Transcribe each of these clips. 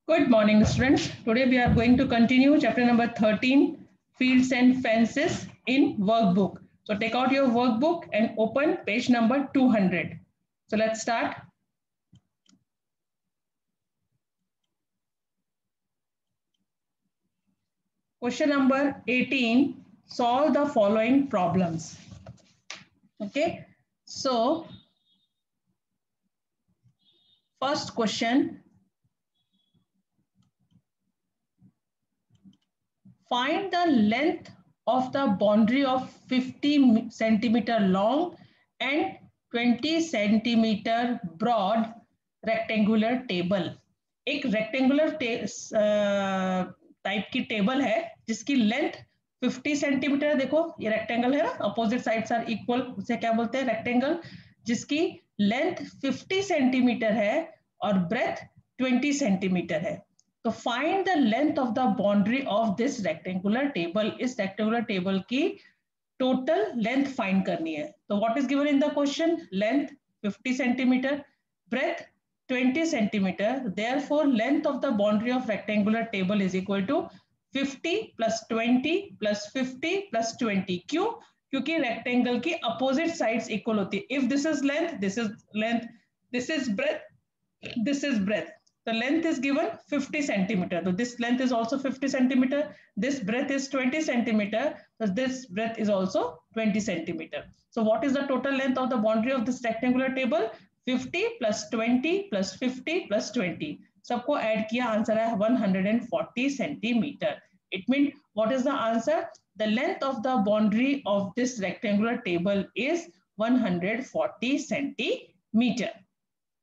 Good morning, students. Today we are going to continue chapter number 13, Fields and Fences in workbook. So take out your workbook and open page number 200. So let's start. Question number 18, solve the following problems. Okay, so first question, find the length of the boundary of 50 centimeter long and 20 centimeter broad rectangular table. एक rectangular type की table है जिसकी length 50 centimetre, देखो ये rectangle है ना, opposite sides are equal, उसे क्या बोलते हैं, रेक्टेंगल, जिसकी लेंथ 50 सेंटीमीटर है और ब्रेथ 20 सेंटीमीटर है. तो find the length of the boundary of this rectangular table. इस रेक्टेंगुलर टेबल की टोटल लेंथ फाइंड करनी है. तो what is given in the question? Length 50 centimetre, breadth 20 centimeter. Therefore, length of the boundary of rectangular table is equal to 50 plus 20 plus 50 plus 20. क्यों? क्योंकि rectangle की opposite sides equal होती है. If this is length, this is length, this is breadth, this is breadth. The length is given 50 centimeter. So this length is also 50 centimeter. This breadth is 20 centimeter. So this breadth is also 20 centimeter. So what is the total length of the boundary of this rectangular table? 50 plus 20 plus 50 plus 20. सबको add किया, answer है 140 centimeter. It means what is the answer? The length of the boundary of this rectangular table is 140 centimeter.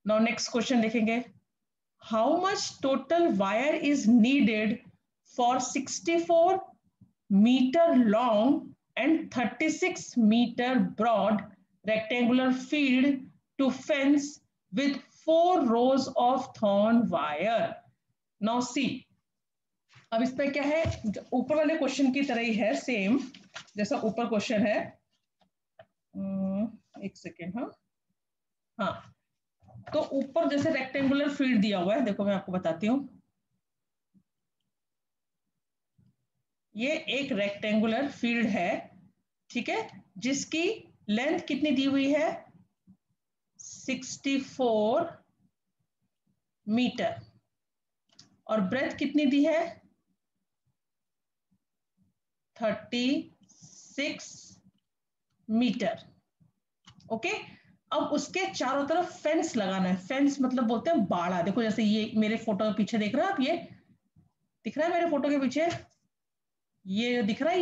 Now next question देखेंगे. How much total wire is needed for 64 meter long and 36 meter broad rectangular field to fence with 4 rows of thorn wire? Now see, अब इसमें क्या है, ऊपर वाले question की तरह ही है, सेम जैसा ऊपर क्वेश्चन है. एक सेकेंड, हाँ, तो ऊपर जैसे रेक्टेंगुलर फील्ड दिया हुआ है, देखो मैं आपको बताती हूँ. ये एक रेक्टेंगुलर फील्ड है, ठीक है, जिसकी लेंथ कितनी दी हुई है? 64 मीटर और ब्रेथ कितनी दी है? 36 मीटर. ओके, अब उसके चारों तरफ फेंस लगाना है. फेंस मतलब बोलते हैं बाड़ा. देखो जैसे ये मेरे फोटो के पीछे देख रहे हो आप, ये दिख रहा है मेरे फोटो के पीछे, ये दिख रहा है,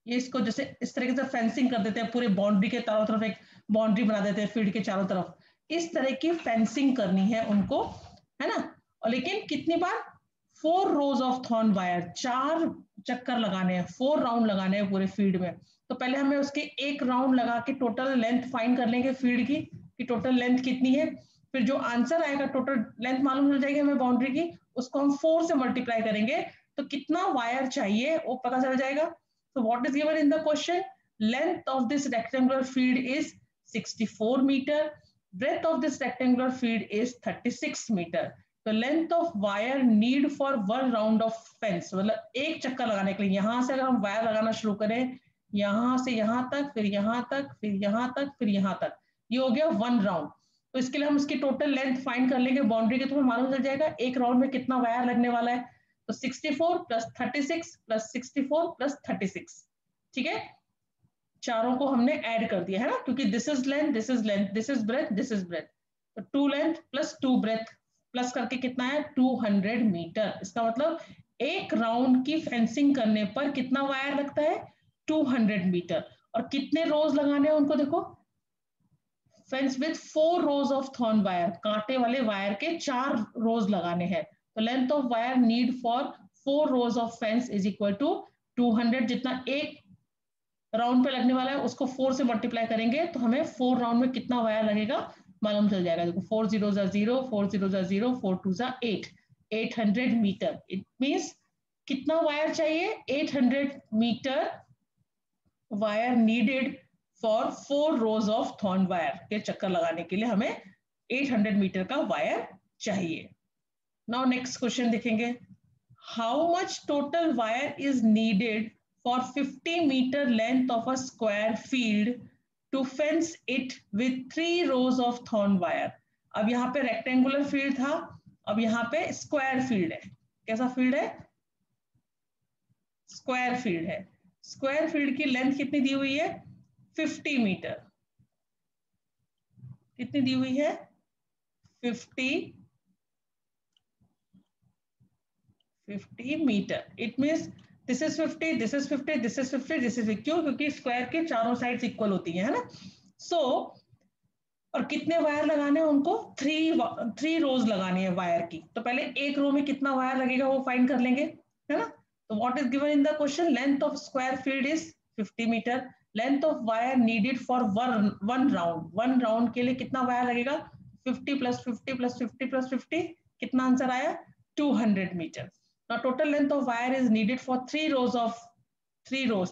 ये इसको जैसे इस तरीके से फेंसिंग कर देते हैं, पूरे बाउंड्री के चारों तरफ एक बाउंड्री बना देते हैं फील्ड के चारों तरफ. इस तरह की फेंसिंग करनी है उनको, है ना. और लेकिन कितनी बार? 4 रोज ऑफ थॉर्न वायर, 4 चक्कर लगाने हैं, 4 राउंड लगाने हैं पूरे फील्ड में. तो पहले हमें उसके एक राउंड लगा के टोटल लेंथ फाइंड कर लेंगे फील्ड की, कि टोटल लेंथ कितनी है. फिर जो आंसर आएगा, टोटल लेंथ मालूम हो जाएगी हमें बाउंड्री की, उसको हम 4 से मल्टीप्लाई करेंगे तो कितना वायर चाहिए वो पता चल जाएगा. So what is given in the question? Length of this rectangular field is 64 meter. Breadth of this rectangular field is 36 meter. The length of wire need for 1 round of fence, मतलब एक चक्कर लगाने के लिए, यहाँ से अगर हम वायर लगाना शुरू करें, यहाँ से यहाँ तक, फिर यहाँ तक, फिर यहाँ तक, फिर यहाँ तक, ये हो गया 1 राउंड. तो इसके लिए हम इसकी टोटल लेंथ फाइंड कर लेंगे बाउंड्री के, तो हमें मालूम चल जाएगा एक राउंड में कितना वायर लगने वाला है. तो 64 प्लस 36 प्लस 64 प्लस 36, ठीक है, चारों को हमने ऐड कर दिया है ना, क्योंकि this is length, this is length, this is breadth, this is breadth. तो 2 लेंथ प्लस 2 ब्रेथ प्लस करके कितना है? 200 मीटर. इसका मतलब एक राउंड की फेंसिंग करने पर कितना वायर लगता है? 200 मीटर. और कितने रोज लगाने हैं उनको, देखो, fence with 4 rows of thorn wire, कांटे वाले वायर के 4 रोज लगाने हैं. तो length of wire need for 4 rows of fence is equal to 200. जितना एक राउंड पे लगने वाला है उसको 4 से मल्टीप्लाई करेंगे तो हमें 4 राउंड में कितना वायर लगेगा मालूम चल जाएगा. देखो 4 0 0, 4 0 0, 4 2 8, 800 मीटर. इट मींस कितना वायर चाहिए? 800 metre wire needed for 4 rows of thorn wire के चक्कर लगाने के लिए हमें 800 मीटर का वायर चाहिए. नाउ नेक्स्ट क्वेश्चन देखेंगे, how much total wire is needed for 50 metre length of a square field to fence it with 3 rows of thorn wire. अब यहाँ पे रेक्टेंगुलर फील्ड था, अब यहाँ पे स्क्वायर फील्ड है। कैसा फील्ड है? स्क्वायर फील्ड है। स्क्वायर फील्ड की लेंथ कितनी दी हुई है? 50 मीटर। कितनी दी हुई है? 50 metre. It means this is 50, this is 50, this is 50, this is 50। क्यों? क्योंकि स्क्वायर के चारों साइड्स इक्वल होती है ना। सो और कितने वायर लगाने हैं उनको? थ्री रोज लगानी है वायर की। तो पहले एक रो में कितना वायर लगेगा वो फाइंड कर लेंगे, है ना। तो what is given in the question? Length of square field is 50 metre. Length of wire needed for one round. One round के लिए कितना वायर लगेगा? 50 प्लस 50 प्लस 50 प्लस 50। कितना आंसर आया? 200 metre. Now total length of wire is needed for 3 rows।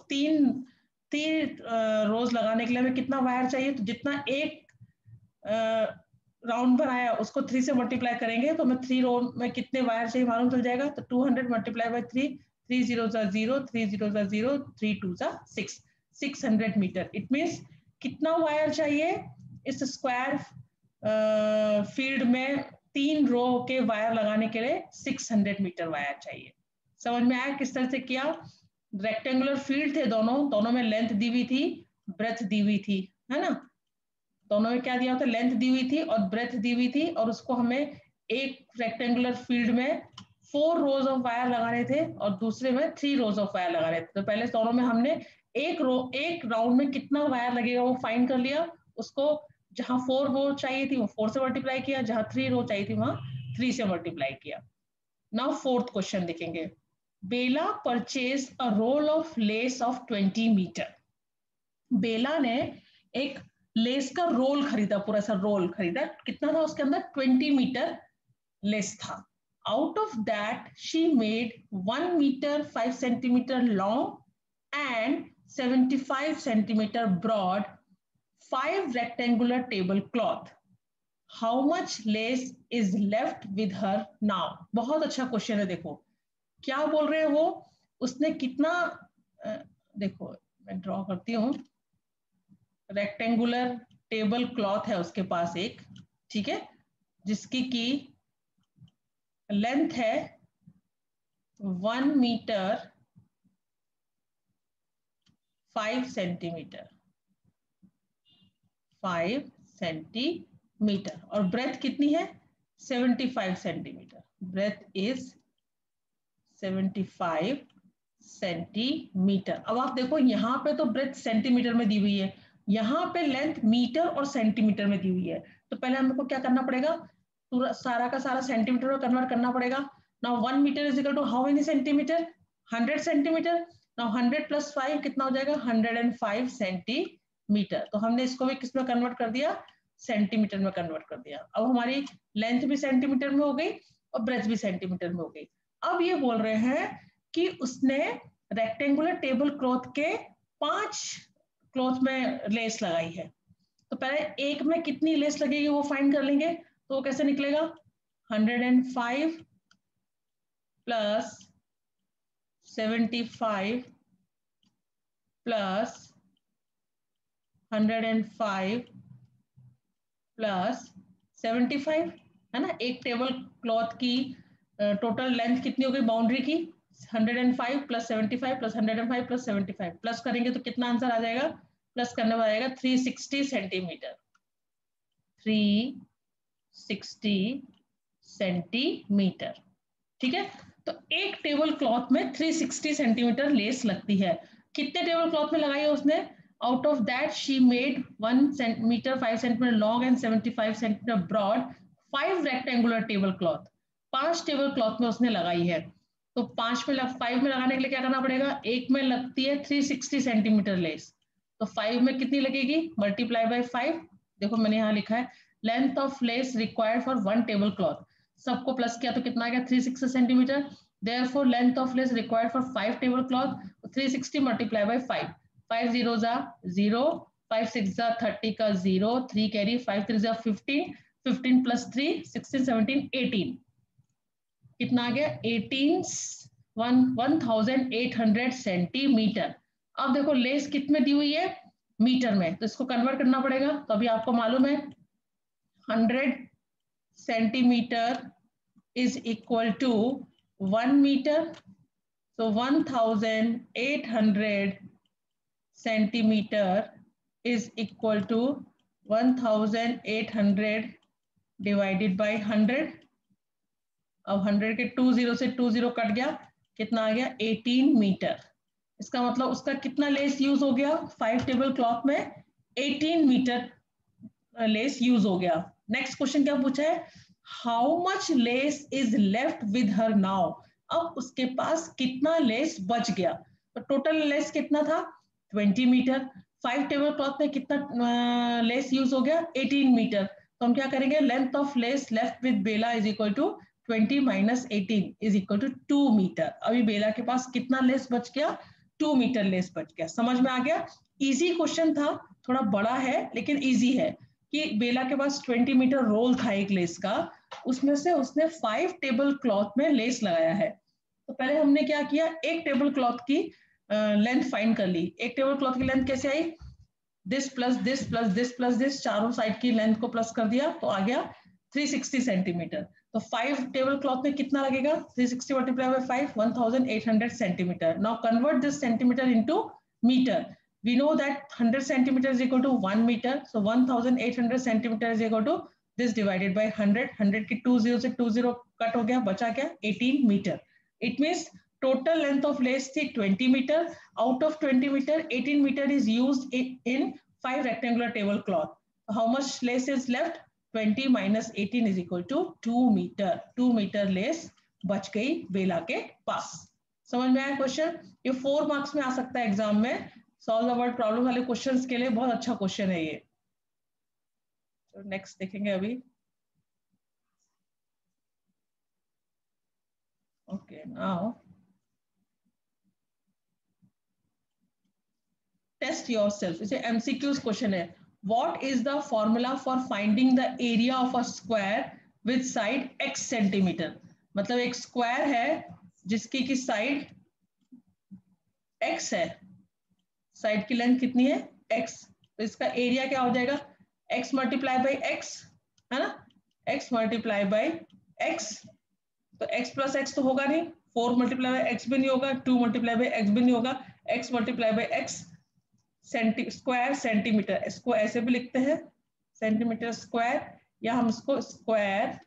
तीन रोज लगाने के लिए हमें कितना वायर चाहिए? तो जितना एक राउंड बनाया उसको 3 से मल्टीप्लाई करेंगे तो हमें 3 रो में कितने वायर चाहिए मालूम चल जाएगा। तो 200 multiply by 3, 3 0 0, 3 0 0, 3 2 6, 600 metre. It means कितना वायर चाहिए इस स्क्वायर फील्ड में? 3 रो के वायर लगाने के लिए 600 मीटर वायर चाहिए। समझ में आया किस तरह से किया? रेक्टेंगुलर फील्ड थे दोनों में लेंथ दी हुई थी, ब्रेथ दी हुई थी, है ना। दोनों में क्या दिया होता? लेंथ दी हुई थी और ब्रेथ दी हुई थी, और उसको हमें एक रेक्टेंगुलर फील्ड में 4 रोज ऑफ वायर लगाने थे और दूसरे में 3 रोज ऑफ वायर लगाने थे। तो पहले दोनों में हमने एक राउंड में कितना वायर लगेगा वो फाइंड कर लिया। उसको जहां 4 रो चाहिए थी वो 4 से मल्टीप्लाई किया, जहां 3 रो चाहिए थी वहां 3 से मल्टीप्लाई किया। नाउ फोर्थ क्वेश्चन देखेंगे, Bela purchase a roll of lace of 20 metre. Bela ने एक लेस का रोल खरीदा, पूरा सा रोल खरीदा। कितना था उसके अंदर? 20 मीटर लेस था। Out of that she made 1 metre 5 centimetre long and 75 centimetre broad 5 rectangular table cloth. How much lace is left with her now? बहुत अच्छा क्वेश्चन है। देखो क्या बोल रहे हैं वो, उसने कितना देखो मैं ड्रॉ करती हूँ। रेक्टेंगुलर टेबल क्लॉथ है उसके पास एक, ठीक है, जिसकी की लेंथ है 1 मीटर 5 सेंटीमीटर, 5 सेंटीमीटर, और ब्रेथ कितनी है? 75 सेंटीमीटर। Breath is 75 centimetre. अब आप देखो यहाँ पे तो ब्रेथ सेंटीमीटर में दी हुई है, यहाँ पे लेंथ मीटर और सेंटीमीटर में दी हुई है। तो पहले हमको क्या करना पड़ेगा? पूरा सारा का सारा सेंटीमीटर में कन्वर्ट करना पड़ेगा। Now 1 metre is equal to how many centimetre? 100 centimetre. Now 100 plus 5 कितना हो जाएगा? 105 सेंटीमीटर। तो हमने इसको भी किस में कन्वर्ट कर दिया? सेंटीमीटर में कन्वर्ट कर दिया। अब हमारी लेंथ भी सेंटीमीटर में हो गई और ब्रेथ भी सेंटीमीटर में हो गई। अब ये बोल रहे हैं कि उसने रेक्टेंगुलर टेबल क्लॉथ के 5 क्लॉथ में लेस लगाई है। तो पहले एक में कितनी लेस लगेगी वो फाइंड कर लेंगे। तो वो कैसे निकलेगा? 105 प्लस 75 प्लस 105 प्लस 75, है ना। एक टेबल क्लॉथ की टोटल लेंथ कितनी हो गई बाउंड्री की? 105 प्लस 75 प्लस 105 प्लस 75, प्लस करेंगे तो कितना आंसर आ जाएगा? प्लस करने में आएगा 360 सेंटीमीटर। 360 सेंटीमीटर, ठीक है। तो एक टेबल क्लॉथ में 360 सेंटीमीटर लेस लगती है। कितने टेबल क्लॉथ में लगाई है उसने? Out of that she made 1 metre 5 centimetre long and 75 centimetre broad 5 rectangular table cloth. 5 table cloth में उसने लगाई है। तो 5 में लगाने के लिए क्या करना पड़ेगा? एक में लगती है 360 सेंटीमीटर लेस, तो 5 में कितनी लगेगी? Multiply by 5। देखो मैंने यहाँ लिखा है length of less required for 1 table cloth. सबको प्लस किया तो कितना आ गया? 360 centimetre. Therefore length of lace required for 5 table cloth, 360 multiply by 5, 5 zeros are 0, 5 6 are 30 का 0, 3 carry, 5 3 are 15, 15 plus 3 16 17 18, कितना आ गया 1800 सेंटीमीटर। अब देखो लेस कितने दी हुई है मीटर में, तो इसको कन्वर्ट करना पड़ेगा। तो अभी आपको मालूम है 100 centimetre is equal to 1 metre. So 1800 centimeter is equal to 1800 divided by 100। अब 100 के 20 से 20 कट गया, कितना आ गया 18 मीटर। इसका मतलब उसका कितना लेस यूज हो गया 5 टेबल क्लॉथ में 18 मीटर लेस यूज हो गया। नेक्स्ट क्वेश्चन क्या पूछा है, how much lace is left with her now. अब उसके पास कितना लेस बच गया, तो टोटल लेस कितना था 20 मीटर। 5 टेबल क्लॉथ में कितना लेस यूज हो गया 18 मीटर। तो हम क्या करेंगे, length of lace left with Bela is equal to 20 minus 18 is equal to 2 metre. अभी बेला के पास कितना लेस बच गया 2 मीटर लेस बच गया। समझ में आ गया, इजी क्वेश्चन था, थोड़ा बड़ा है लेकिन इजी है कि बेला के पास 20 मीटर रोल था एक लेस का, उसमें से उसने 5 टेबल क्लॉथ में लेस लगाया है। तो पहले हमने क्या किया, एक टेबल क्लॉथ की लेंथ फाइंड कर ली। एक टेबल क्लॉथ की लेंथ कैसे आई, this plus this plus this plus this, चारों साइड की लेंथ को प्लस कर दिया तो आ गया 360 सेंटीमीटर। तो 5 टेबल क्लॉथ में कितना लगेगा 360 multiply by 5 1800 centimetre. Now convert this centimetre into metre. We know that 100 centimeter is equal to 1 meter. So 1800 centimeter is equal to this divided by 100. 100 की 20 से 20 कट हो गया, बचा क्या 18 metre. It means total length of lace थी 20 meter. Out of 20 meter, 18 meter is used in 5 rectangular table cloth. How much lace is left? 20 minus 18 is equal to 2 meter. 2 meter lace बच गई बेला के पास। समझ में आया क्वेश्चन, ये 4 marks में आ सकता है एग्जाम में। सॉल्व द वर्ड प्रॉब्लम वाले क्वेश्चंस के लिए बहुत अच्छा क्वेश्चन है ये। तो नेक्स्ट देखेंगे अभी। Okay, now test yourself. इसे एमसीक्यूज क्वेश्चन है। What is the formula for finding the area of a square with side x centimetre. मतलब एक स्क्वायर है जिसकी की साइड x है, साइड की लेंथ कितनी है x, तो इसका एरिया क्या हो जाएगा x मल्टीप्लाई बाई x, है ना, x मल्टीप्लाई बाई x। तो x प्लस x तो होगा नहीं, 4 मल्टीप्लाई बाई x भी नहीं होगा, 2 मल्टीप्लाई बाई x भी नहीं होगा, x multiply by x square centimetre. इसको ऐसे भी लिखते हैं सेंटीमीटर स्क्वायर, या हम इसको स्क्वायर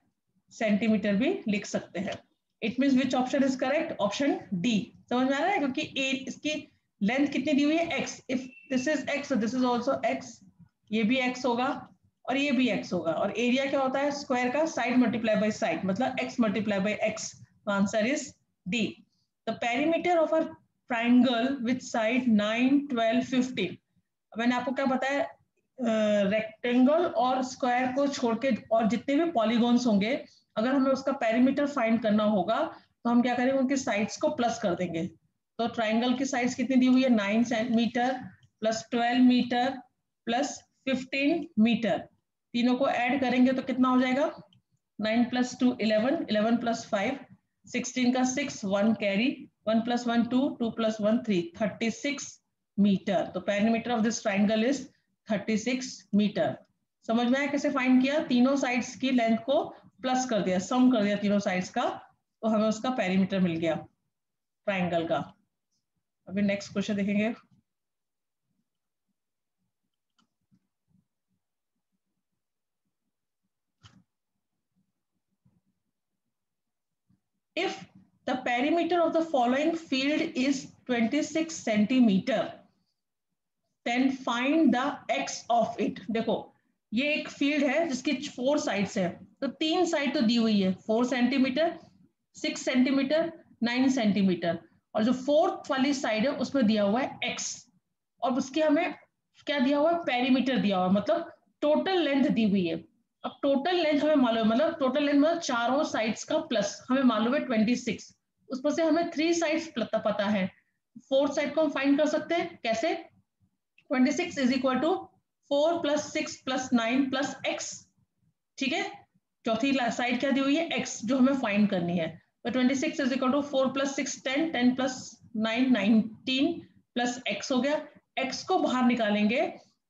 सेंटीमीटर भी लिख सकते हैं। It means which option is correct, option D. समझ में आ रहा है, क्योंकि इसकी लेंथ कितनी दी हुई है x, if this is x this is also x, ये भी x होगा और ये भी x होगा। और एरिया क्या होता है स्क्वायर का, साइड मल्टीप्लाई बाय साइड, मतलब x multiply by x। Answer is D. The perimeter of a triangle with side 9 12 15। मैंने आपको क्या बताया, रेक्टेंगल और स्क्वायर को छोड़ के और जितने भी पॉलीगॉन्स होंगे, अगर हमें उसका पेरीमीटर फाइंड करना होगा तो हम क्या करेंगे, उनकी साइड्स को प्लस कर देंगे। तो ट्राइंगल की साइड्स कितनी दी हुई है 9 centimetre plus 12 metre plus 15 metre, तीनों को ऐड करेंगे तो कितना हो जाएगा 9 प्लस 2 11, 11 प्लस 5 16 का 6, 1 कैरी, 1 प्लस 1 2, 2 प्लस 1 3, 36 मीटर। तो perimeter of this triangle is 36 metre. समझ में आया कैसे फाइंड किया, तीनों साइड्स की लेंथ को प्लस कर दिया, सम कर दिया तीनों साइड्स का, तो हमें उसका पेरीमीटर मिल गया ट्राइंगल का। अभी नेक्स्ट क्वेश्चन देखेंगे। If the perimeter of the following field is 26 centimeter, then find the x of it। देखो ये एक फील्ड है जिसकी 4 साइड्स है, तो 3 साइड तो दी हुई है 4 सेंटीमीटर 6 सेंटीमीटर 9 सेंटीमीटर, और जो 4th वाली साइड है उसमें दिया हुआ है x, और उसके हमें क्या दिया हुआ है पेरीमीटर दिया हुआ है, मतलब टोटल लेंथ दी हुई है। अब टोटल लेंथ हमें मालूम है, मतलब टोटल लेंथ मतलब चारों साइड्स का प्लस हमें मालूम है 26, उसमें से हमें 3 साइड्स पता है, 4th साइड को हम फाइंड कर सकते हैं कैसे, 26 is equal to 4 plus 6 plus 9 plus x। ठीक है, चौथी साइड क्या दी हुई है x, जो हमें फाइंड करनी है। तो 26 is equal to 4 + 6 10, 10 + 9 19 plus x हो गया। x को बाहर निकालेंगे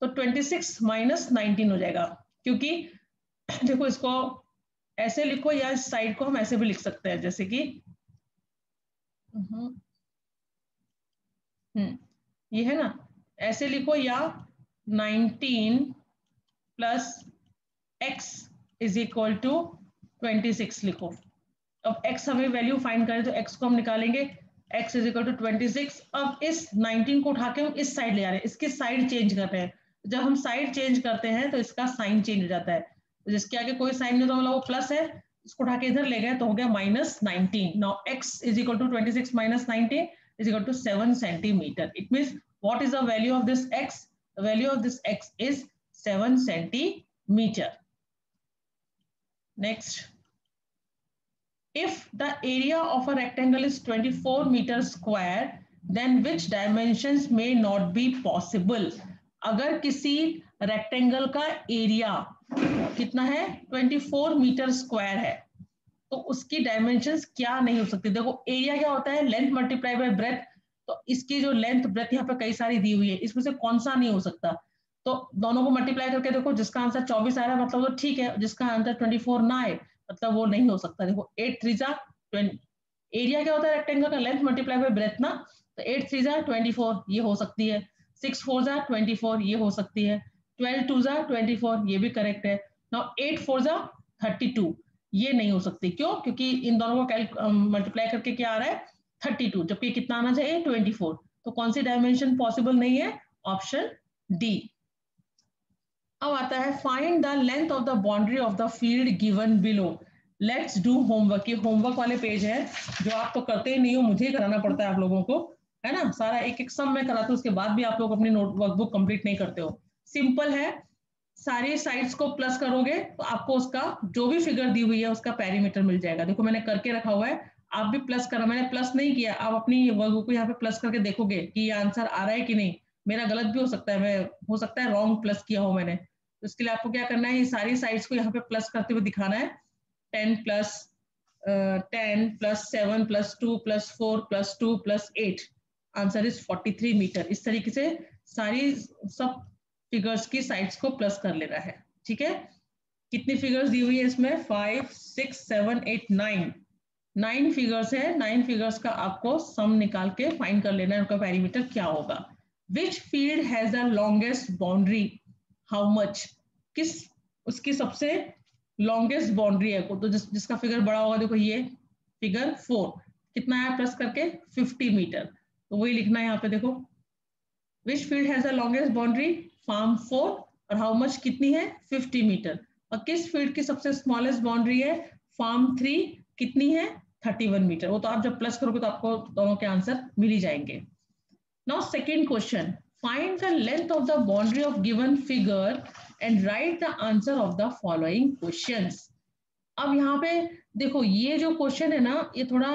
तो 26 - 19 हो जाएगा, क्योंकि देखो इसको ऐसे लिखो या इस साइड को हम ऐसे भी लिख सकते हैं, जैसे कि ये है ना, ऐसे लिखो, या 19 plus x is equal to 26 लिखो। अब x हमें वैल्यू फाइंड करें तो x को हम निकालेंगे, x इज इक्वल टू 26। अब इस 19 को उठा के हम इस साइड ले आ रहे हैं, इसकी साइड चेंज कर रहे हैं। जब हम साइड चेंज करते हैं तो इसका साइन चेंज हो जाता है, जिसके आगे कोई साइन नहीं तो मतलब वो प्लस है, इसको उठा के इधर ले गए तो हो गया -19। Now x is equal to 26 - 19 is equal to 7 centimetre. It means what is the value of this x? The value of this x is 7 centimeter. Next, if the area of a rectangle is 24 meters square, then which dimensions may not be possible? अगर किसी rectangle का area कितना है 24 metre square है तो उसकी dimensions क्या नहीं हो सकती। देखो एरिया क्या होता है, लेंथ मल्टीप्लाई बाय ब्रेथ। तो इसकी जो लेंथ ब्रेथ यहाँ पे कई सारी दी हुई है, इसमें से कौन सा नहीं हो सकता। तो दोनों को मल्टीप्लाई करके देखो, जिसका आंसर 24 आ रहा है मतलब तो ठीक है, जिसका आंसर 24 ना आए मतलब वो नहीं हो सकता। देखो 8 3 जा 20, एरिया क्या होता है रेक्टेंगल का, लेंथ मल्टीप्लाई बाय ब्रेथ ना। तो 8 3 जा 24 ये हो सकती है, 6 4 जा 24 ये हो सकती है, 12 2 जा 24 ये भी करेक्ट है। नाउ 8 4 जा 32 ये नहीं हो सकती। क्यों? क्योंकि इन दोनों को मल्टीप्लाई करके क्या आ रहा है 32, जबकि कितना आना चाहिए 24। तो कौन सी डायमेंशन पॉसिबल नहीं है? Option D. अब आता है find the length of the boundary of the field given below. Let's do homework. ये होमवर्क वाले पेज है जो आप तो करते ही नहीं हो, मुझे ही कराना पड़ता है आप लोगों को, है ना। सारा एक एक सम मैं कराती हूँ, उसके बाद भी आप लोग अपनी नोट वर्कबुक कंप्लीट नहीं करते हो। सिंपल है, सारी साइड्स को प्लस करोगे तो आपको उसका जो भी फिगर दी हुई है उसका पेरीमीटर मिल जाएगा। देखो मैंने करके रखा हुआ है, आप भी प्लस करना। मैंने प्लस नहीं किया, आप अपनी वर्कबुक को यहाँ पे प्लस करके देखोगे कि ये आंसर आ रहा है कि नहीं। मेरा गलत भी हो सकता है, मैं हो सकता है रॉन्ग प्लस किया हो मैंने। तो इसके लिए आपको क्या करना है, ये सारी साइड्स को यहाँ पे प्लस करते हुए दिखाना है। 10 plus 10 plus 7 plus 2 plus 4 plus 2 plus 8 answer is 43 metre. इस तरीके से सारी सब फिगर्स की साइड्स को प्लस कर लेना है। ठीक है, कितनी फिगर्स दी हुई है इसमें? 5 6 7 8 9 फिगर्स है। 9 फिगर्स का आपको सम निकाल के फाइंड कर लेना है, उनका पेरीमीटर क्या होगा। विच field has the longest boundary? How much? किस उसकी सबसे लॉन्गेस्ट बाउंड्री है तो जिसका फिगर बड़ा होगा। देखो ये फिगर 4 कितना है प्लस करके 50 मीटर, तो वही लिखना है यहाँ पे। देखो which field has the longest boundary? Farm 4। और हाउ मच कितनी है 50 मीटर। और किस फील्ड की सबसे स्मॉलेस्ट बाउंड्री है? फार्म 3 कितनी है 31 मीटर। वो तो आप जब प्लस करोगे तो आपको दोनों के आंसर मिल ही जाएंगे। Now second question, find the length of the boundary of given figure and right the answer of the following questions. अब यहाँ पे देखो ये जो क्वेश्चन है ना, ये थोड़ा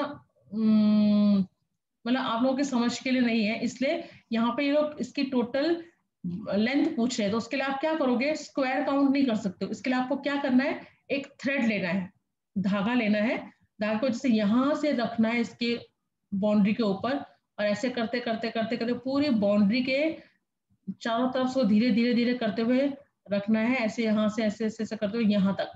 मतलब आप लोगों की समझ के लिए नहीं है, इसलिए यहाँ पे ये लोग इसकी टोटल लेंथ पूछ रहे हैं। तो उसके लिए आप क्या करोगे, स्क्वायर काउंट नहीं कर सकते हो। इसके लिए आपको क्या करना है, एक थ्रेड लेना है, धागा लेना है। धागा को जैसे यहाँ से रखना है इसके बाउंड्री के ऊपर, और ऐसे करते करते करते करते पूरी बाउंड्री के चारों तरफ से धीरे धीरे धीरे करते हुए रखना है। ऐसे यहाँ से ऐसे ऐसे ऐसे करते हुए यहाँ तक।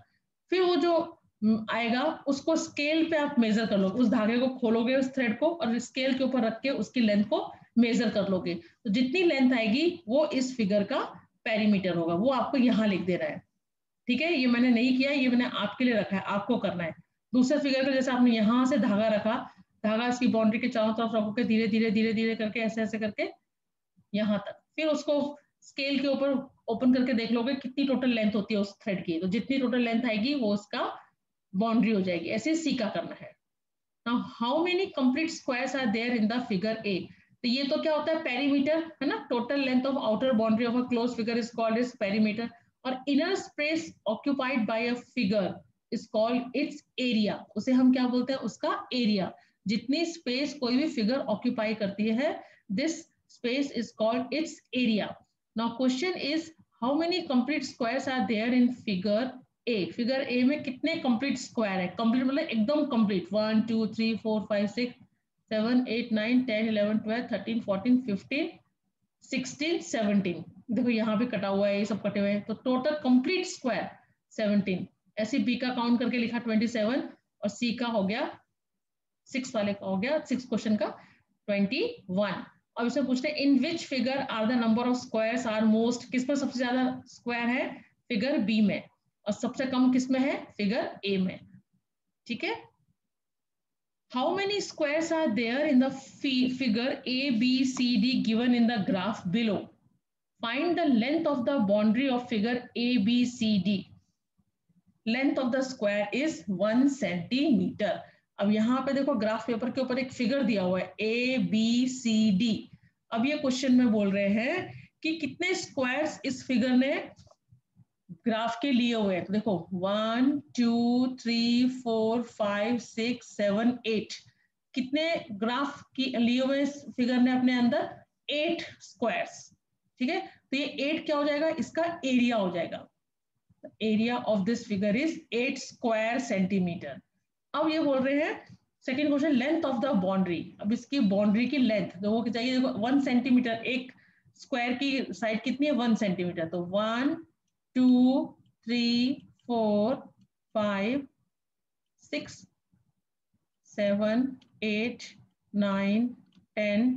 फिर वो जो आएगा उसको स्केल पे आप मेजर कर लोगे, उस धागे को खोलोगे उस थ्रेड को, और स्केल के ऊपर रख के उसकी लेंथ को मेजर कर लोगे। तो जितनी लेंथ आएगी वो इस फिगर का पेरीमीटर होगा, वो आपको यहाँ लिख देना है। ठीक है, ये मैंने नहीं किया, ये मैंने आपके लिए रखा है, आपको करना है। दूसरे फिगर का जैसे आपने यहाँ से धागा रखा, धागा इसकी बाउंड्री के चारों तरफ रखोगे धीरे धीरे धीरे धीरे करके ऐसे ऐसे करके यहाँ तक। फिर उसको स्केल के ऊपर ओपन करके देख लोगे कितनी टोटल लेंथ होती है उस थ्रेड की। तो जितनी टोटल लेंथ आएगी वो उसका बाउंड्री हो जाएगी। ऐसे सी का करना है। Now how many complete squares are there in the figure A? तो ये तो क्या होता है पेरीमीटर, है ना। Total length of outer boundary of a close figure is called is perimeter. और inner space occupied by a figure is called its area. उसे हम क्या बोलते हैं, उसका एरिया। जितनी स्पेस कोई भी फिगर ऑक्यूपाई करती है, this space is called its area. Now question is how many complete squares are there in figure A, figure A में कितने कंप्लीट स्क्वायर है? कंप्लीट मतलब एकदम कंप्लीट, 1 2 3 4 5 6 7 8 9 10 11 12 13 14 15 16 17। देखो यहाँ पे कटा हुआ है, ये सब कटे हुए हैं, तो टोटल कंप्लीट स्क्वायर 17। ऐसे बी का काउंट करके लिखा 27 और सी का हो गया 6 वाले का हो गया 6 क्वेश्चन का 21। अब इसमें पूछते हैं in which figure are the number of squares are most, किस पर सबसे ज्यादा स्क्वायर है? फिगर बी में, और सबसे कम किस में है? फिगर ए में। ठीक है, how many squares are there in the figure ABCD given in the graph below? Find the length of the boundary of figure ABCD. Length of the square is 1 centimeter. अब यहाँ पे देखो graph paper के ऊपर एक figure दिया हुआ है ABCD। अब ये क्वेश्चन में बोल रहे हैं कि कितने स्क्वायर्स इस फिगर ने ग्राफ के लिए हुए हैं। तो देखो 1 2 3 4 5 6 7 8, कितने ग्राफ की लिए हुए फिगर ने अपने अंदर? 8 स्क्वायर्स। ठीक है, तो ये 8 क्या हो जाएगा? इसका एरिया हो जाएगा। Area of this figure is 8 square centimetre. अब ये बोल रहे हैं second question, length of the boundary. अब इसकी बाउंड्री की लेंथ तो वो चाहिए, देखो 1 सेंटीमीटर, एक स्क्वायर की साइड कितनी है? 1 सेंटीमीटर। तो 1 2 3 4 5 6 7 8 9 10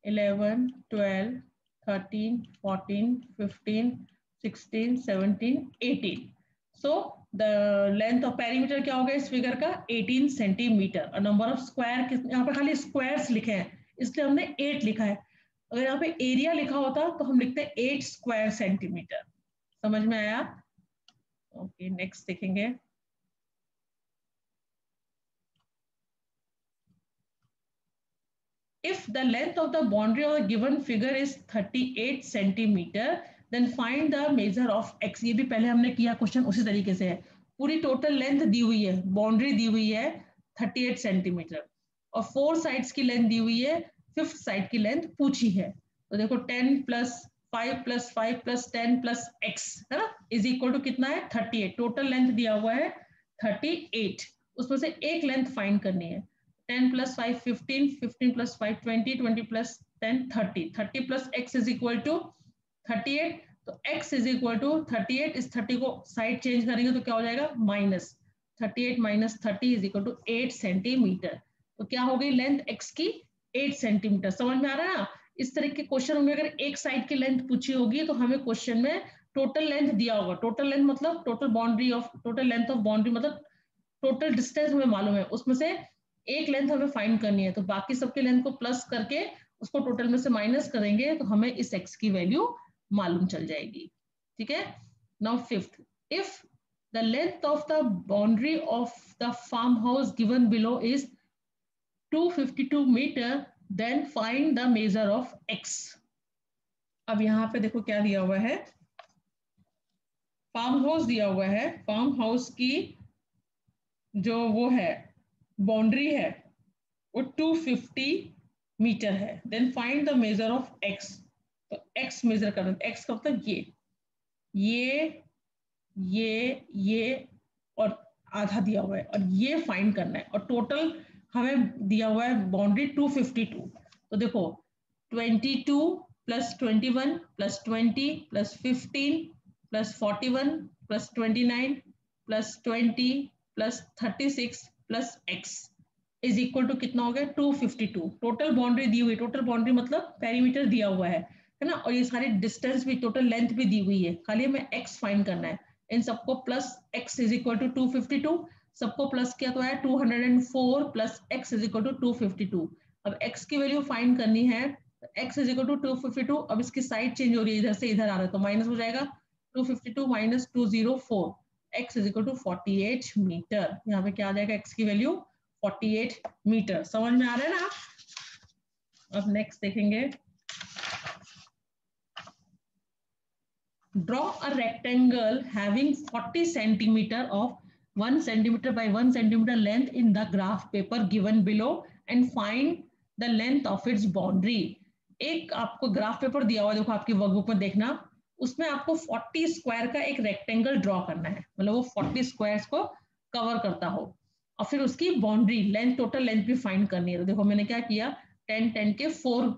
11 12 13 14 15 16 17 18। So the length of perimeter क्या होगा इस फिगर का? 18 सेंटीमीटर। और नंबर ऑफ स्क्वायर, यहाँ पे खाली स्क्वायर्स लिखे हैं इसलिए हमने 8 लिखा है। अगर यहाँ पे एरिया लिखा होता तो हम लिखते 8 स्क्वायर सेंटीमीटर। समझ में आया? ओके, नेक्स्ट देखेंगे। If the length of the boundary of a given figure is 38 centimeter, then find the measure of x। ये भी पहले हमने किया क्वेश्चन उसी तरीके से है। पूरी टोटल लेंथ दी हुई है, बाउंड्री दी हुई है 38 सेंटीमीटर और 4 साइड्स की लेंथ दी हुई है, 5th साइड की लेंथ पूछी है। तो देखो 10 plus 5 plus 5 plus 10 plus x है ना, इज इक्वल टू कितना है? 38। टोटल लेंथ दिया हुआ है 38, उसमें से एक लेंथ फाइंड करनी है। 10 plus 5 15, 15 plus 5 20, 20 plus 10 30, 30 plus x is equal to 38। तो x is equal to 38, इस 30 को साइड चेंज करेंगे तो क्या हो जाएगा? Minus 38 minus 30 is equal to 8 centimetre. तो क्या हो गई लेंथ x की? 8 सेंटीमीटर। समझ में आ रहा है ना? इस तरह के क्वेश्चन होंगे, अगर एक साइड की लेंथ पूछी होगी तो हमें क्वेश्चन में टोटल लेंथ दिया होगा। टोटल लेंथ मतलब total boundary of, total length of boundary मतलब टोटल डिस्टेंस हमें मालूम है, उसमें से एक लेंथ हमें फाइंड करनी है। तो बाकी सबके लेंथ को प्लस करके उसको टोटल में से माइनस करेंगे तो हमें इस x की वैल्यू मालूम चल जाएगी। ठीक है, now fifth, if the length of the boundary of the farm house given below is 252 metre, then find the measure of x। अब यहाँ पे देखो क्या दिया हुआ है, फार्म हाउस दिया हुआ है, फार्म हाउस की जो वो है बाउंड्री है वो 250 मीटर है। Then find the measure of x। तो x मेजर करना, x का मतलब ये और आधा दिया हुआ है और ये फाइंड करना है, और टोटल हमें दिया हुआ है बाउंड्री 252। तो देखो 22 plus 21 plus 20 plus 15 plus 41 plus 29 plus 20 plus 36 plus x is equal to कितना हो गया? 252। टोटल बाउंड्री दी हुई, टोटल बाउंड्री मतलब पेरीमीटर दिया हुआ है ना, और ये सारी डिस्टेंस भी, टोटल लेंथ भी दी हुई है, खाली हमें x फाइंड करना है। इन सबको plus x is equal to 252, सबको प्लस किया तो है 204 plus x is equal to 252। अब x की वैल्यू फाइंड करनी है, x इज इक्वल टू 252। अब इसकी साइड चेंज हो रही है, इधर से इधर आ रहा है तो माइनस हो जाएगा, 252 minus 204, x is equal to 48 metre. यहाँ पे क्या आ जाएगा x की वैल्यू? 48 मीटर। समझ में आ रहा है ना? अब नेक्स्ट देखेंगे, draw a rectangle having 40 centimetre of 1 centimetre bye 1 centimetre length in the graph paper given below and find the length of its boundary. एक आपको ग्राफ पेपर दिया हुआ, देखो आपकी वर्कबुक में देखना, उसमें आपको 40 स्क्वायर का एक रेक्टेंगल ड्रॉ करना है, मतलब वो 40 स्क्वायर्स को कवर करता हो, और फिर उसकी बाउंड्री लेंथ, टोटल लेंथ भी फाइंड करनी है। तो देखो मैंने क्या किया, 10 10 के 4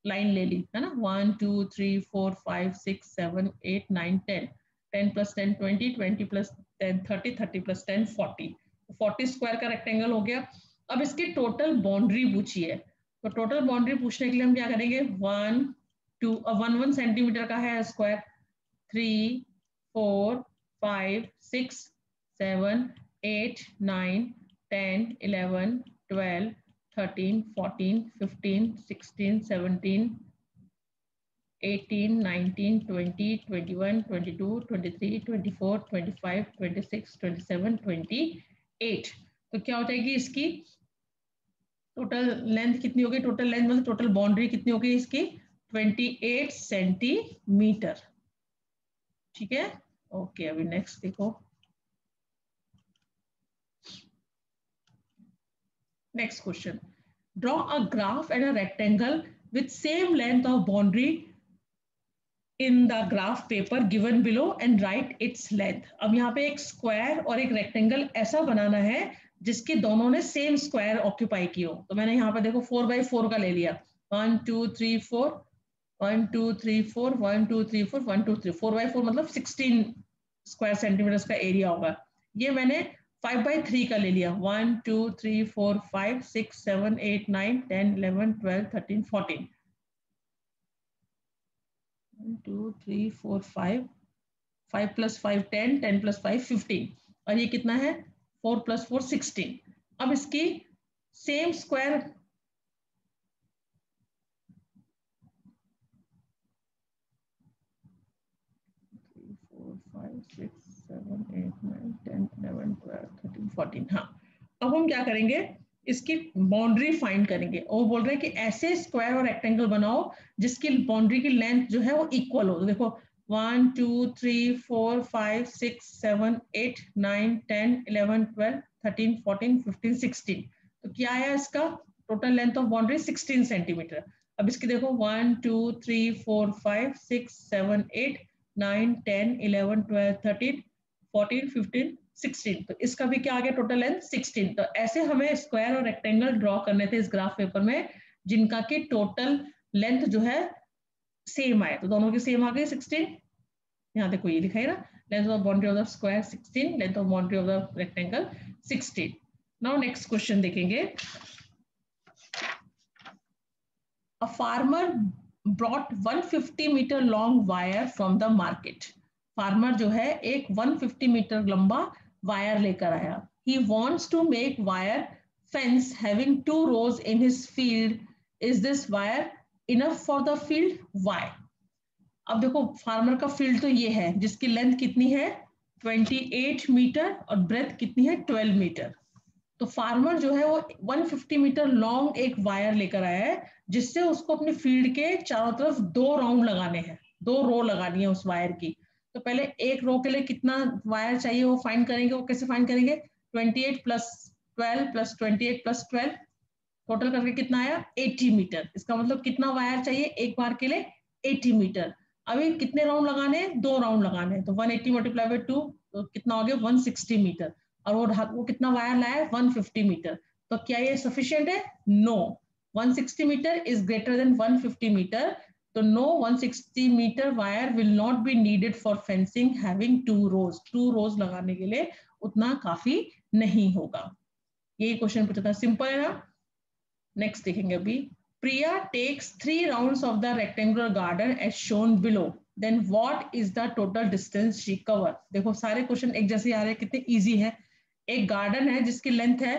लाइन ले ली है ना, 1 2 3 4 5 6 7 8 9 10, 10 प्लस 10 20, 20 प्लस 10 30, 30 प्लस 10 40, 40 स्क्वायर का रेक्टेंगल हो गया। अब इसकी टोटल बाउंड्री पूछी है, तो टोटल बाउंड्री पूछने के लिए हम क्या करेंगे, 1 2 1 सेंटीमीटर का है स्क्वायर, 3 4 5 6 7 8 9 10 11 12 13 14 15 16 17 18 19 20 21 22 23 24 25 26 27 28। तो क्या हो जाएगी इसकी टोटल लेंथ कितनी होगी, टोटल लेंथ मतलब टोटल बाउंड्री कितनी होगी इसकी, 28 सेंटीमीटर। ठीक है, ओके। अभी नेक्स्ट देखो, next question, draw a graph and a rectangle with same length of boundary in the graph paper given below and right its length. अब यहाँ पे एक स्क्वायर और एक रेक्टेंगल ऐसा बनाना है जिसके दोनों ने सेम स्क्वायर ऑक्यूपाई की हो। तो मैंने यहाँ पे देखो 4x4 का ले लिया, 1 2 3 4 1 2 3 4 1 2 3 4 1 2 3 4x4 मतलब 16 स्क्वायर सेंटीमीटर का एरिया होगा। ये मैंने 5x3 का ले लिया, 1 2 3 4 5 6 7 8 9 10 11 12 13 14, 1 2 3 4 5 5 प्लस 5 10 10 प्लस 5 15, और ये कितना है 4 प्लस 4 16। अब इसकी सेम स्क्वायर 5 6 7 8 9 10 11 12 13 14। हाँ, अब हम क्या करेंगे, इसकी बाउंड्री फाइंड करेंगे। और वो बोल रहे हैं कि ऐसे स्क्वायर और रेक्टेंगल बनाओ जिसकी बाउंड्री की लेंथ जो है वो इक्वल हो। तो देखो 1 2 3 4 5 6 7 8 9 10 11 12 13 14 15 16। तो क्या आया इसका total length of boundary 16 centimetre. अब इसकी देखो 1 2 3 4 5 6 7 8 9 10 11 12 13 14 15 16। तो इसका भी क्या आ गया टोटल लेंथ 16। तो ऐसे हमें स्क्वायर और रेक्टेंगल ड्रॉ करने थे इस ग्राफ पेपर में जिनका की टोटल लेंथ जो है सेम आए। तो दोनों की सेम आ गई 16। यहाँ देखो ये लिखा है ना, length of boundary of the square 16, length of boundary of the rectangle 16। Now next question देखेंगे, a farmer brought 150 meter long wire from the market। Farmer जो है एक 150 मीटर लंबा वायर लेकर आया। he wants to make wire fence having 2 rows in his field। is this wire enough for the field? why? अब देखो farmer का field तो ये है जिसकी लेंथ कितनी है 28 मीटर और ब्रेथ कितनी है 12 मीटर। तो फार्मर जो है वो 150 मीटर लॉन्ग एक वायर लेकर आया है जिससे उसको अपने फील्ड के चारों तरफ 2 राउंड लगाने हैं, 2 रो लगानी है उस वायर की। तो पहले एक रो के लिए कितना वायर चाहिए वो फाइंड करेंगे। वो कैसे फाइंड करेंगे, 28 प्लस 12 प्लस 28 प्लस 12 टोटल करके कितना आया 80 मीटर। इसका मतलब कितना वायर चाहिए एक बार के लिए 80 मीटर। अभी कितने राउंड लगाने हैं, 2 राउंड लगाने हैं। तो 180 मल्टीप्लाई बाय 2 तो कितना हो गया 160 मीटर। और वो कितना वायर लाया है 150 मीटर। तो क्या ये सफिशिएंट है? No, 160 metre is greater than 150 metre. तो no, 160 metre wire will not be needed for fencing having 2 rows. 2 rows लगाने के लिए उतना काफी नहीं होगा। यही क्वेश्चन पूछा था, सिंपल है ना। नेक्स्ट देखेंगे अभी, Priya takes 3 rounds of the rectangular garden as shown below. Then what is the total distance she covered? देखो सारे क्वेश्चन एक जैसे आ रहे हैं, कितने इजी है। एक गार्डन है जिसकी लेंथ है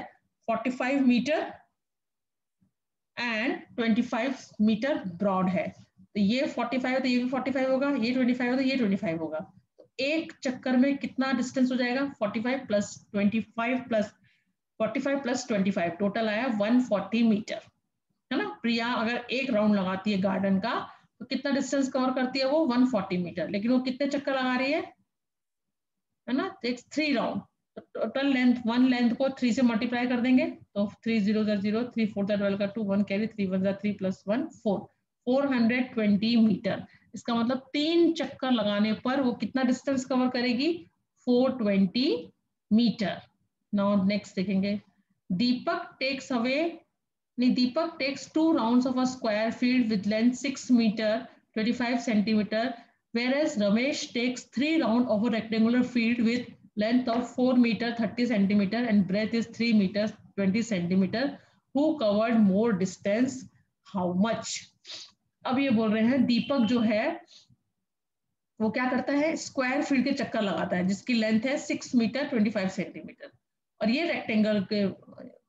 45 मीटर एंड 25 मीटर ब्रॉड है। तो ये 45 है तो ये भी 45 होगा, ये 25 है तो ये 25 होगा। तो एक चक्कर में कितना डिस्टेंस हो जाएगा 45 प्लस 25 प्लस 45 प्लस 25 टोटल आया 140 मीटर, है ना। प्रिया अगर एक राउंड लगाती है गार्डन का तो कितना डिस्टेंस कवर करती है वो 140 मीटर। लेकिन वो कितने चक्कर लगा रही है ना, 3 राउंड। तो टोटल लेंथ, वन लेंथ को 3 से मल्टीप्लाई कर देंगे तो 3 0 0 3 4 12 का 2 1 कैरी 3 1 3 प्लस 1 4 420 मीटर। इसका मतलब 3 चक्कर लगाने पर वो कितना डिस्टेंस कवर करेगी, 420 मीटर। नाउ नेक्स्ट देखेंगे, दीपक टेक्स अवे, नहीं, Deepak takes 2 rounds of a square field with length 6 metre 25 centimetre, whereas Ramesh takes 3 rounds of a rectangular field with length of 4 meter 30 centimeter and breadth is 3 meters 20 centimeter. Who covered more distance? How much? अब ये बोल रहे हैं दीपक जो है वो क्या करता है, स्क्वायर फील्ड के चक्कर लगाता है जिसकी लेंथ है 6 मीटर 25 सेंटीमीटर, और ये रेक्टेंगल के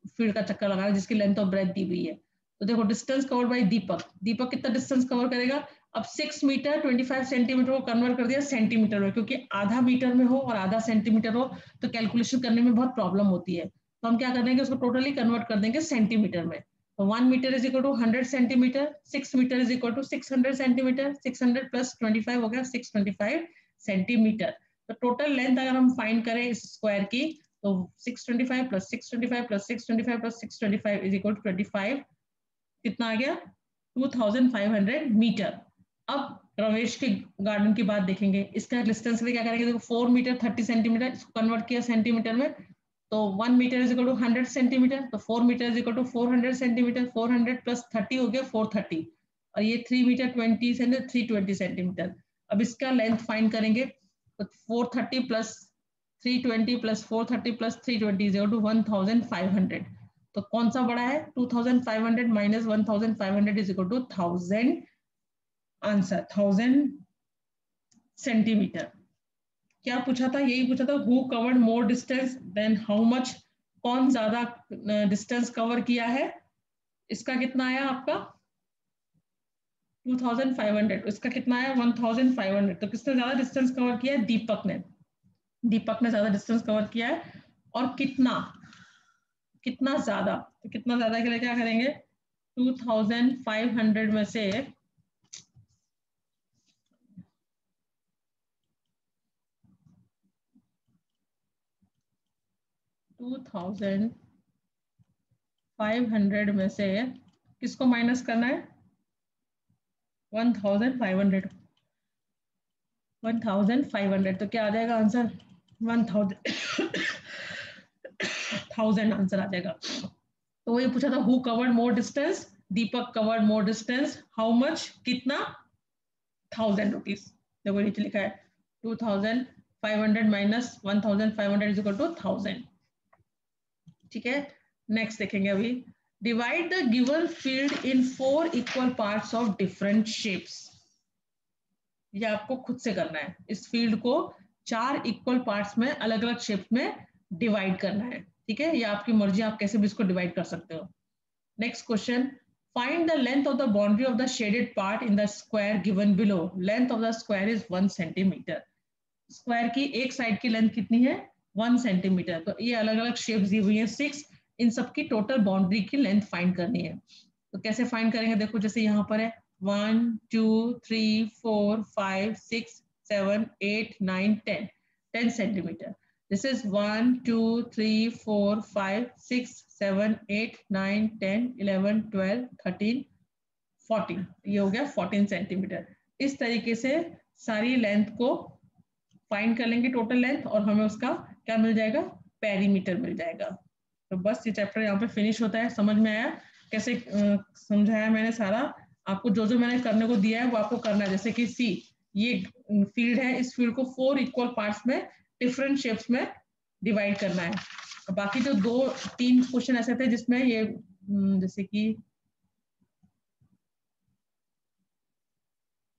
फील्ड का चक्कर लगा रहा है जिसकी लेंथ और ब्रेथ दी हुई है। तो देखो डिस्टेंस कवर्ड बाय दीपक, दीपक कितना डिस्टेंस कवर करेगा, अब 6 मीटर 25 सेंटीमीटर को कन्वर्ट कर दिया सेंटीमीटर में, क्योंकि आधा मीटर में हो और आधा सेंटीमीटर हो तो कैलकुलेशन करने में बहुत प्रॉब्लम होती है, तो हम क्या कर देंगे उसको टोटली कन्वर्ट कर देंगे सेंटीमीटर में। तो 1 metre is equal to 100 centimetre, 6 metre is equal to 600 centimetre, 600 plus 25 हो गया 625 सेंटीमीटर। तो टोटल लेंथ अगर हम फाइंड करें इस स्क्वायर की तो 625 plus 625 plus 625 plus 625 is equal to 25, कितना आ गया 2500 मीटर। अब रमेश के गार्डन की बात देखेंगे, इसका डिस्टेंस क्या करेंगे, देखो 4 मीटर 30 सेंटीमीटर, इसको कन्वर्ट किया सेंटीमीटर में, तो 1 metre is equal to 100 centimetre, तो 4 metre is equal to 400 centimetre, 400 plus 30 हो गया 430, और ये 3 मीटर 20 सेंटीमीटर 320 सेंटीमीटर। अब इसका लेंथ फाइंड करेंगे तो 430 plus 320 plus 430 plus 320 is equal to 1500। तो कौन सा बड़ा है, 2500 minus 1500 is equal to 1000, answer 1000 centimetre. क्या पूछा था, यही पूछा था, who covered more distance than how much, कौन ज्यादा डिस्टेंस कवर किया है, इसका कितना आया आपका 2500, इसका कितना आया 1500, तो किसने ज्यादा डिस्टेंस कवर किया है, दीपक ने, दीपक ने ज्यादा डिस्टेंस कवर किया है। और कितना कितना ज्यादा, तो कितना ज्यादा के लिए क्या करेंगे, 2500 में से 2500 में से किसको माइनस करना है, 1500, 1500, तो क्या आ जाएगा आंसर 1000 आंसर आ जाएगा। तो वही पूछा था, who covered more distance, Deepak covered more distance, how much कितना, 1000 रुपीज। देखो नीचे लिखा है 2500 माइनस 1500 इज इक्वल टू 1000। ठीक है, नेक्स्ट देखेंगे अभी, divide the given field in 4 equal parts of different shapes. ये आपको खुद से करना है, इस फील्ड को 4 इक्वल पार्ट्स में अलग अलग शेप में डिवाइड करना है। ठीक है, ये आपकी मर्जी, आप कैसे भी इसको डिवाइड कर सकते हो। Next question, find the length of the boundary of the shaded part in the square given below. Length of the square is 1 centimetre. Square की एक साइड की लेंथ कितनी है, 1 सेंटीमीटर। तो ये अलग अलग शेप्स दी हुई है 6, इन सबकी टोटल बाउंड्री की लेंथ फाइंड करनी है। तो कैसे फाइंड करेंगे, देखो जैसे यहाँ पर है 1 2 3 4 5 6 7 8 9 10, 10 सेंटीमीटर। दिस इज 1 2 3 4 5 6 7 8 9 10 11 12 13 14, ये हो गया 14 सेंटीमीटर। इस तरीके से सारी लेंथ को फाइंड कर लेंगे टोटल लेंथ, और हमें उसका क्या मिल जाएगा, पेरीमीटर मिल जाएगा। तो बस ये चैप्टर यहाँ पे फिनिश होता है। समझ में आया कैसे समझाया मैंने सारा, आपको जो जो मैंने करने को दिया है वो आपको करना है। जैसे कि सी, ये फील्ड है, इस फील्ड को 4 इक्वल पार्ट्स में डिफरेंट शेप्स में डिवाइड करना है। बाकी जो 2-3 क्वेश्चन ऐसे थे जिसमें ये जैसे कि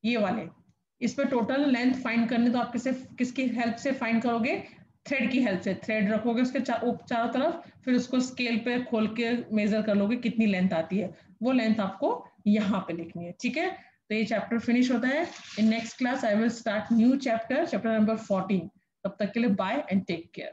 ये वाले, इसमें टोटल लेंथ फाइंड करनी, तो आप किसकी हेल्प से फाइंड करोगे, थ्रेड की हेल्प से। थ्रेड रखोगे उसके चारों तरफ, फिर उसको स्केल पे खोल के मेजर कर लोगे कितनी लेंथ आती है, वो लेंथ आपको यहाँ पे लिखनी है। ठीक है, तो ये चैप्टर फिनिश होता है। In next class I will start new chapter, chapter number 14। तब तक के लिए बाय एंड टेक केयर।